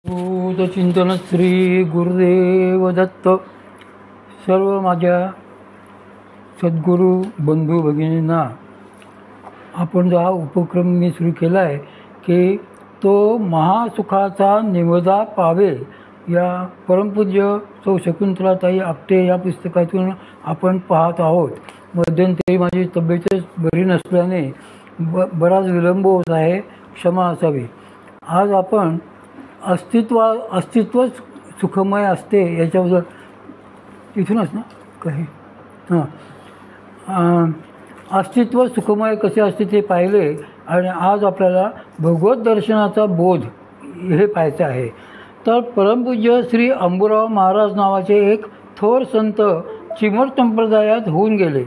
चिंतन श्री गुरुदेव दत्त. सर्व माझ्या सद्गुरू बंधू भगिनींना आपण जो हा उपक्रम मी सुरू केला आहे की तो महासुखाचा निवदा पावे या परमपूज्य सौ शकुंतलाताई आपटे या पुस्तकातून आपण पाहत आहोत. मध्यंतरी माझी तब्येतच बरी नसल्याने बराच विलंब होत आहे, क्षमा असावी. आज आपण अस्तित्वच सुखमय असते याच्याबद्दल इथूनच ना काही अस्तित्व सुखमय कसे असते ते पाहिले आणि आज आपल्याला भगवत दर्शनाचा बोध हे पाहायचं आहे. तर परमपूज्य श्री अंबुराव महाराज नावाचे एक थोर संत चिमर संप्रदायात होऊन गेले.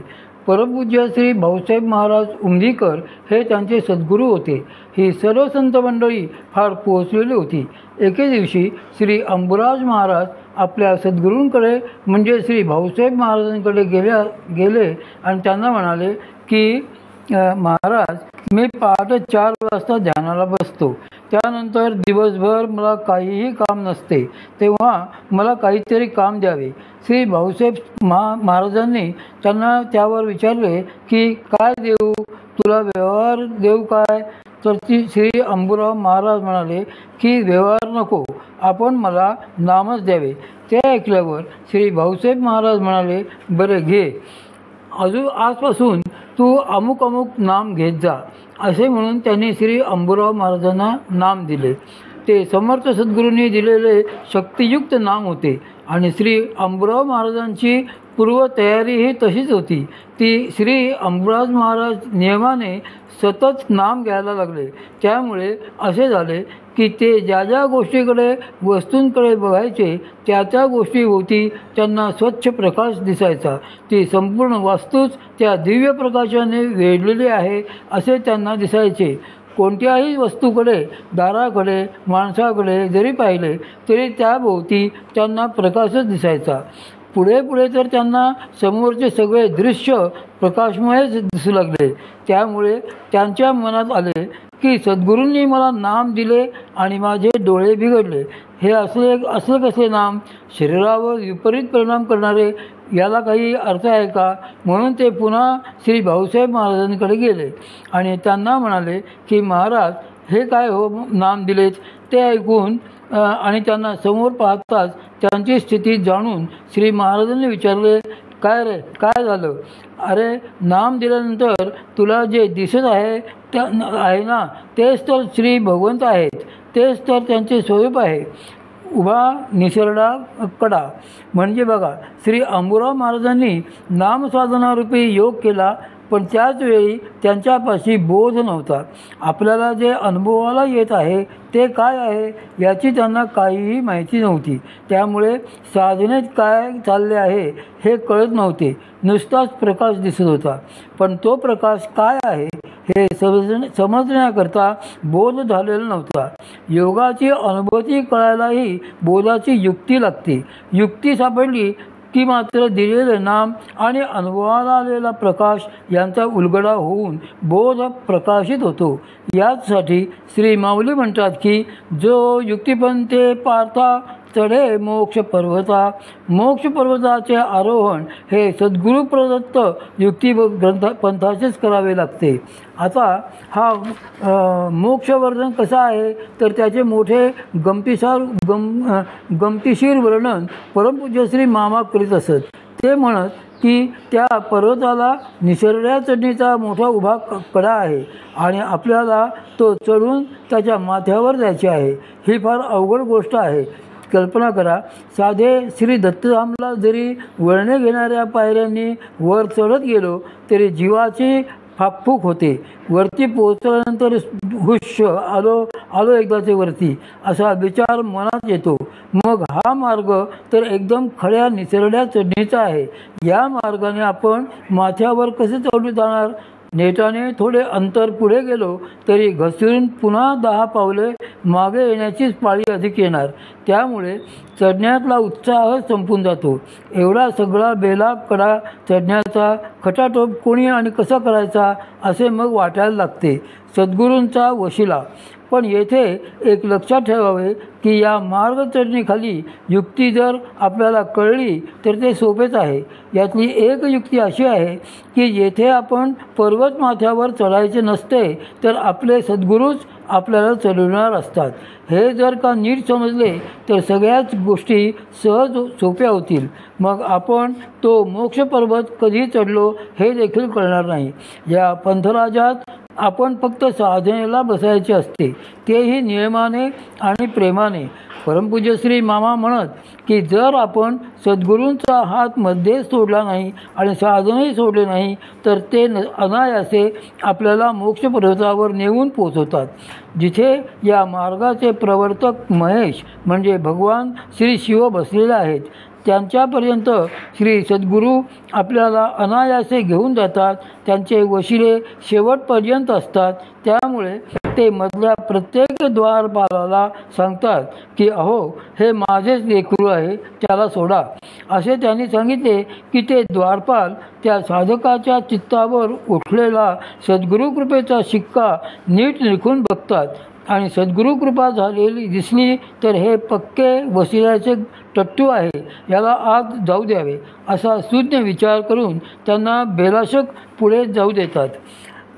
परमपूज्य श्री भाऊसाहेब महाराज उमदीकर हे त्यांचे सद्गुरू होते. ही सर्व संत मंडळी फार पोहोचलेली होती. एके दिवशी श्री अंबुराज महाराज आपल्या सद्गुरूंकडे म्हणजे श्री भाऊसाहेब महाराजांकडे गेले आणि त्यांना म्हणाले की महाराज, मी पहाटे 4 वाजता ध्यानाला बसतो. त्यानंतर दिवसभर मला काहीही काम नसते, तेव्हा मला काहीतरी काम द्यावे. श्री भाऊसाहेब महाराजांनी त्यांना त्यावर विचारले की काय देऊ तुला, व्यवहार देऊ काय? तर श्री अंबुराव महाराज म्हणाले की व्यवहार नको, आपण मला नामच द्यावे. ते ऐकल्यावर श्री भाऊसाहेब महाराज म्हणाले, बरे घे, आजपासून तू अमुक अमुक नाम घेत जा. असे म्हणून त्यांनी श्री अंबुराव महाराजांना नाम दिले. ते समर्थ सद्गुरूंनी दिलेले शक्तियुक्त नाम होते आणि श्री अंबुराव महाराजांची पूर्वतयारीही तशीच होती. ती श्री अंबुराज महाराज नियमाने सतत नाम घ्यायला लागले. त्यामुळे असे झाले की ते ज्या ज्या गोष्टीकडे वस्तूंकडे बघायचे त्या त्या गोष्टीभोवती त्यांना स्वच्छ प्रकाश दिसायचा. ती संपूर्ण वास्तूच त्या दिव्य प्रकाशाने वेढलेली आहे असे त्यांना दिसायचे. कोणत्याही वस्तूकडे, दाराकडे, माणसाकडे जरी पाहिले तरी त्याभोवती त्यांना प्रकाशच दिसायचा. पुढे पुढे तर त्यांना समोरचे सगळे दृश्य प्रकाशमयच दिसू लागले. त्यामुळे त्यांच्या मनात आले की सद्गुरूंनी मला नाम दिले आणि माझे डोळे बिघडले. हे असले कसले नाम? शरीरावर विपरीत परिणाम करणारे, याला काही अर्थ आहे का? म्हणून ते पुन्हा श्री भाऊसाहेब महाराजांकडे गेले आणि त्यांना म्हणाले की महाराज, हे काय हो नाम दिलेत? ते ऐकून आणि त्यांना समोर पाहताच त्यांची स्थिती जाणून श्री महाराजांनी विचारले, काय रे, काय झालं? अरे, नाम दिल्यानंतर तुला जे दिसत आहे ना, तेच तर श्री भगवंत आहेत, तेच तर त्यांचे स्वरूप आहे. उभा निसरडा कडा. म्हणजे बघा, श्री अंबुराव महाराजांनी नामसाधनारूपी योग केला, पण त्याच वेळी त्यांच्यापाशी बोध नव्हता. आपल्याला जे अनुभवाला येत आहे ते काय आहे याची त्यांना काहीही माहिती नव्हती. त्यामुळे साधनेत काय चालले आहे हे कळत नव्हते. नुसताच प्रकाश दिसत होता, पण तो प्रकाश काय आहे हे समजण्याकरता बोध झालेला नव्हता. योगाची अनुभूती कळायलाही बोधाची युक्ती लागते. युक्ती सापडली की मात्र दिलेले नाम आणि अनुभवाला आलेला प्रकाश यांचा उलगडा होऊन बोध प्रकाशित होतो. याचसाठी श्री माऊली म्हणतात की जो युक्तिपंथे पार्था चढे मोक्ष पर्वता. मोक्ष पर्वताचे आरोहण हे सद्गुरू प्रदत्त युक्ती पंथाचेच करावे लागते. आता हा मोक्षवर्धन कसा आहे तर त्याचे मोठे गमतीशीर वर्णन परमपूज्य श्री मामा करीत असत. ते म्हणत की त्या पर्वताला निसरड्या चढणीचा मोठा उभा कडा आहे आणि आपल्याला तो चढून त्याच्या माथ्यावर जायचे आहे. ही फार अवघड गोष्ट आहे. कल्पना करा, साधे श्री दत्तधामला जरी वळणे घेणाऱ्या पायऱ्यांनी वर चढत गेलो तरी जीवाची फाकफूक होते. वरती पोहोचल्यानंतर हुश आलो एकदाचे वरती असा विचार मनात येतो. मग हा मार्ग तर एकदम खड्या निसरड्या चढणीचा आहे. या मार्गाने आपण माथ्यावर कसे चढू जाणार? नेटाने थोडे अंतर पुढे गेलो तरी घसरून पुन्हा 10 पावले मागे येण्याचीच पाळी अधिक येणार. त्यामुळे चढण्यातला उत्साह संपून जातो. एवढा सगळा बेलाप कडा चढण्याचा खटाटोप कोणी आणि कसा करायचा असे मग वाटायला लागते, सद्गुरूंचा वशिला. पण येथे एक लक्षात ठेवावे की या मार्गचरणीखाली युक्ती जर आपल्याला कळली तर ते सोपेच आहे. यातली एक युक्ती अशी आहे की जेथे आपण पर्वतमाथ्यावर चढायचे नसते तर आपले सद्गुरूच आपल्याला चढवणार असतात. हे जर का नीट समजले तर सगळ्याच गोष्टी सहज सोप्या होतील. मग आपण तो मोक्ष पर्वत कधी चढलो हे देखील कळणार नाही. या पंथराजात आपण फक्त साधनेला बसायचे असते, तेही नियमाने आणि प्रेमाने. परमपूज्य श्री मामा म्हणत की जर आपण सद्गुरूंचा हात मध्येच सोडला नाही आणि साधनही सोडले नाही तर ते अनायासे आपल्याला मोक्ष पर्वतावर नेऊन पोचवतात, जिथे या मार्गाचे प्रवर्तक महेश म्हणजे भगवान श्री शिव बसलेले आहेत. त्यांच्यापर्यंत श्री सद्गुरू आपल्याला अनायासे घेऊन जातात. त्यांचे वशिले शेवटपर्यंत असतात. त्यामुळे ते मधल्या प्रत्येक द्वारपालाला सांगतात की अहो, हे माझेच लेकरू आहे, त्याला सोडा. असे त्यांनी सांगितले की ते द्वारपाल त्या साधकाच्या चित्तावर उठलेला सद्गुरुकृपेचा शिक्का नीट निरखून बघतात आणि सद्गुरुकृपा झालेली दिसली तर हे पक्के वशिल्याचे टट्टू आहे, याला आत जाऊ द्यावे असा शून्य विचार करून त्यांना बेलाशक पुढे जाऊ देतात.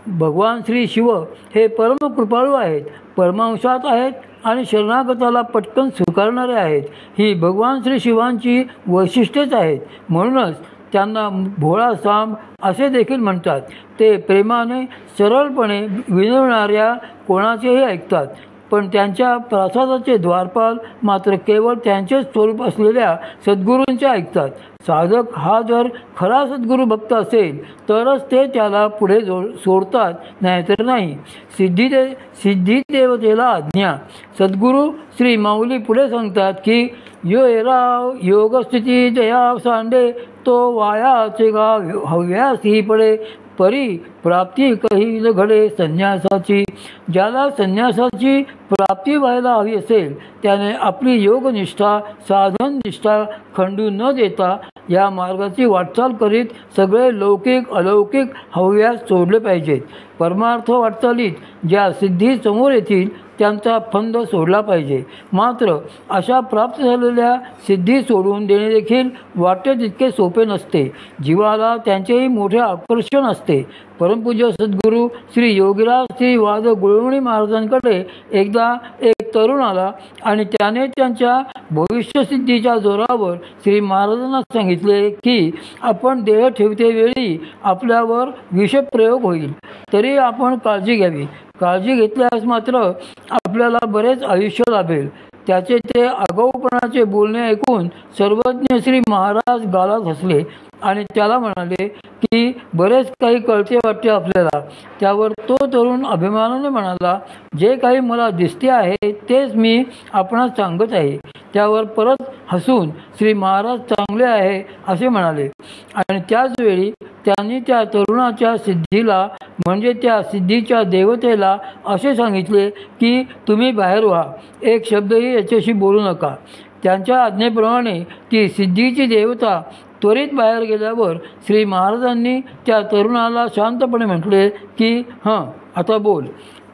भगवान श्री शिव हे परमकृपाळू आहेत, परमांशात आहेत आणि शरणागताला पटकन स्वीकारणारे आहेत. ही भगवान श्री शिवांची वैशिष्ट्येच आहेत. म्हणूनच त्यांना भोळा सांब असे देखील म्हणतात. ते प्रेमाने सरळपणे विनवणाऱ्या कोणाचेही ऐकतात. पण त्यांच्या प्रसादाचे द्वारपाल मात्र केवळ त्यांचेच स्वरूप असलेल्या सद्गुरूंचे ऐकतात. साधक हा जर खरा सद्गुरू भक्त असेल तरच ते त्याला पुढे सोडतात, नाहीतर नाही. सिद्धी देवतेला आज्ञा. सद्गुरू श्री माऊली पुढे सांगतात की यो एराव योगस्थिती जया सांडे तो वायाचे गाव हव्यासी पडे परी प्राप्ती कही न घडे संन्यासाची. ज्याला संन्यासाची प्राप्ती व्हायला हवी असेल त्याने आपली योगनिष्ठा साधननिष्ठा खंडू न देता या मार्गाची वाटचाल करीत सगळे लौकिक अलौकिक हव्यास सोडले पाहिजेत. परमार्थ वाटचालीत ज्या सिद्धी समोर येतील त्यांचा फंद सोडला पाहिजे. मात्र अशा प्राप्त झालेल्या सिद्धी सोडून देणे देखील वाटते तितके सोपे नसते. जीवाला त्यांचेही मोठे आकर्षण असते. परमपूज्य सद्गुरू श्री योगीराज श्री वाद गुळवणी महाराजांकडे एकदा एक तरुण आला आणि त्याने त्यांच्या भविष्यसिद्धीच्या जोरावर श्री महाराजांना सांगितले की आपण देह ठेवते वेळी आपल्यावर विषप्रयोग होईल, तरी आपण काळजी घ्यावी. काळजी घेतल्यास मात्र आपल्याला बरेच आयुष्य लाभेल. त्याचे ते आगाऊपणाचे बोलणे ऐकून सर्वज्ञ श्री महाराज गालात हसले आणि त्याला म्हणाले की बरेच काही कळते वाटते आपल्याला. त्यावर तो तरुण अभिमानाने म्हणाला, जे काही मला दिसते आहे तेच मी आपणास सांगत आहे. त्यावर परत हसून श्री महाराज चांगले आहे असे म्हणाले आणि त्याचवेळी त्यांनी त्या तरुणाच्या सिद्धीला म्हणजे त्या सिद्धीच्या देवतेला असे सांगितले की तुम्ही बाहेर व्हा, एक शब्दही याच्याशी बोलू नका. त्यांच्या आज्ञेप्रमाणे ती सिद्धीची देवता त्वरित बाहेर गेल्यावर श्री महाराजांनी त्या तरुणाला शांतपणे म्हटले की हं, आता बोल.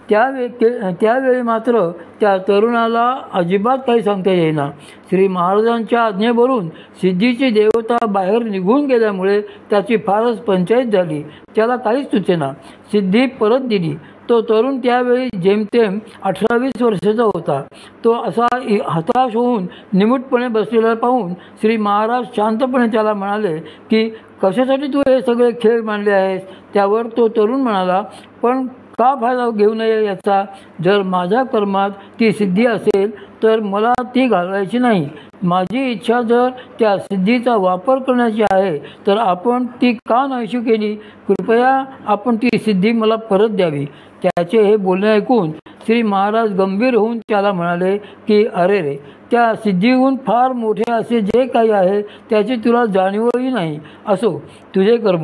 त्यावेळी मात्र त्या तरुणाला अजिबात काही सांगता येईना. श्री महाराजांच्या आज्ञेवरून सिद्धीची देवता बाहेर निघून गेल्यामुळे त्याची फारच पंचायत झाली. त्याला काहीच सुचेना. सिद्धी परत दिली. तो तरुण त्यावेळी जेमतेम 18-20 वर्षाचा होता. तो असा हताश होऊन निमूटपणे बसलेला पाहून श्री महाराज शांतपणे त्याला म्हणाले की कशासाठी तू हे सगळे खेळ मांडले आहेस. त्यावर तो तरुण म्हणाला, पण का फायदा घेऊ नये याचा. जर माझ्या कर्मात ती सिद्धी असेल तर मला ती घालवायची नाही. माझी इच्छा जर त्या सिद्धीचा वापर करण्याची आहे तर आपण ती का नाहीशी केली. कृपया आपण ती सिद्धी मला परत द्यावी. त्याचे हे बोलणे ऐकून श्री महाराज गंभीर होऊन त्याला म्हणाले की अरे रे, त्या सिद्धीहून फार मोठे असे जे काही आहे त्याची तुला जाणीवही नाही. असो, तुझे कर्म.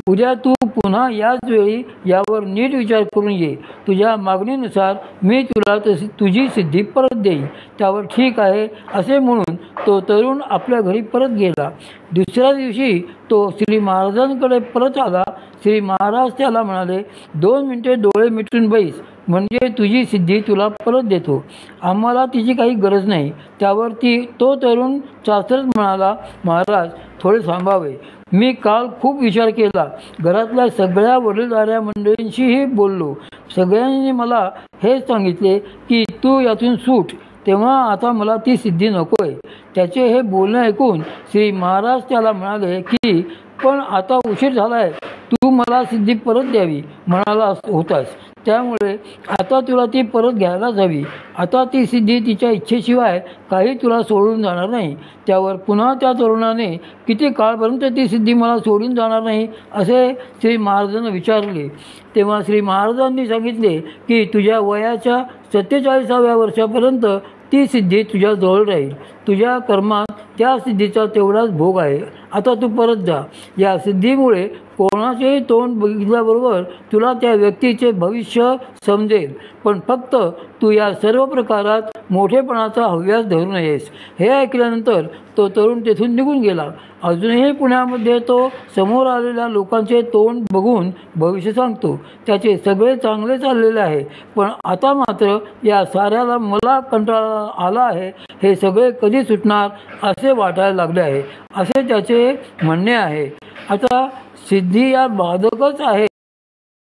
उद्या तू पुन्हा याच वेळी यावर नीट विचार करून ये. तुझ्या मागणीनुसार मी तुला तुझी सिद्धी परत देईन. त्यावर ठीक आहे असे म्हणून तो तरुण आपल्या घरी परत गेला. दुसऱ्या दिवशी तो श्री महाराजांकडे परत आला. श्री महाराज त्याला म्हणाले, 2 मिनिटे डोळे मिटून बैस, म्हणजे तुझी सिद्धी तुला परत देतो. आम्हाला तिची काही गरज नाही. त्यावर तो तरुण चाचरत म्हणाला, महाराज थोडे थांबावे. मी काल खूप विचार केला. घरातल्या सगळ्या वडीलधाऱ्या मंडळींशीही बोललो. सगळ्यांनी मला हेच सांगितले की तू यातून सूट. तेव्हा आता मला ती सिद्धी नको आहे. त्याचे हे बोलणे ऐकून श्री महाराज त्याला म्हणाले की पण आता उशीर झाला आहे. तू मला सिद्धी परत द्यावी म्हणाला होतास. त्यामुळे आता तुला ती परत घ्यायलाच हवी. आता ती सिद्धी तिच्या इच्छेशिवाय काही तुला सोडून जाणार नाही. त्यावर पुन्हा त्या तरुणाने, किती काळपर्यंत ती सिद्धी मला सोडून जाणार नाही असे श्री महाराजांना विचारले. तेव्हा श्री महाराजांनी सांगितले की तुझ्या वयाच्या 47व्या वर्षापर्यंत ती सिद्धी तुझ्या जवळ राहील. तुझ्या कर्मात त्या सिद्धीचा तेवढाच भोग आहे. आता तू परत जा. या सिद्धीमुळे कोणाचेही तोंड बघितल्याबरोबर तुला त्या व्यक्तीचे भविष्य समजेल. पण फक्त तू या सर्व प्रकारात मोठेपणाचा हव्यास धरू नयेस. हे ऐकल्यानंतर तो तरुण तेथून निघून गेला. अजूनही पुण्यामध्ये तो समोर आलेल्या लोकांचे तोंड बघून भविष्य सांगतो. त्याचे सगळे चांगले चाललेले आहे. पण आता मात्र या साऱ्याला मला कंटाळा आला आहे. हे सगळे कधी सुटणार असे वाटायला लागले आहे, असे त्याचे म्हणणे आहे. आता सिद्धी या बाधकच आहे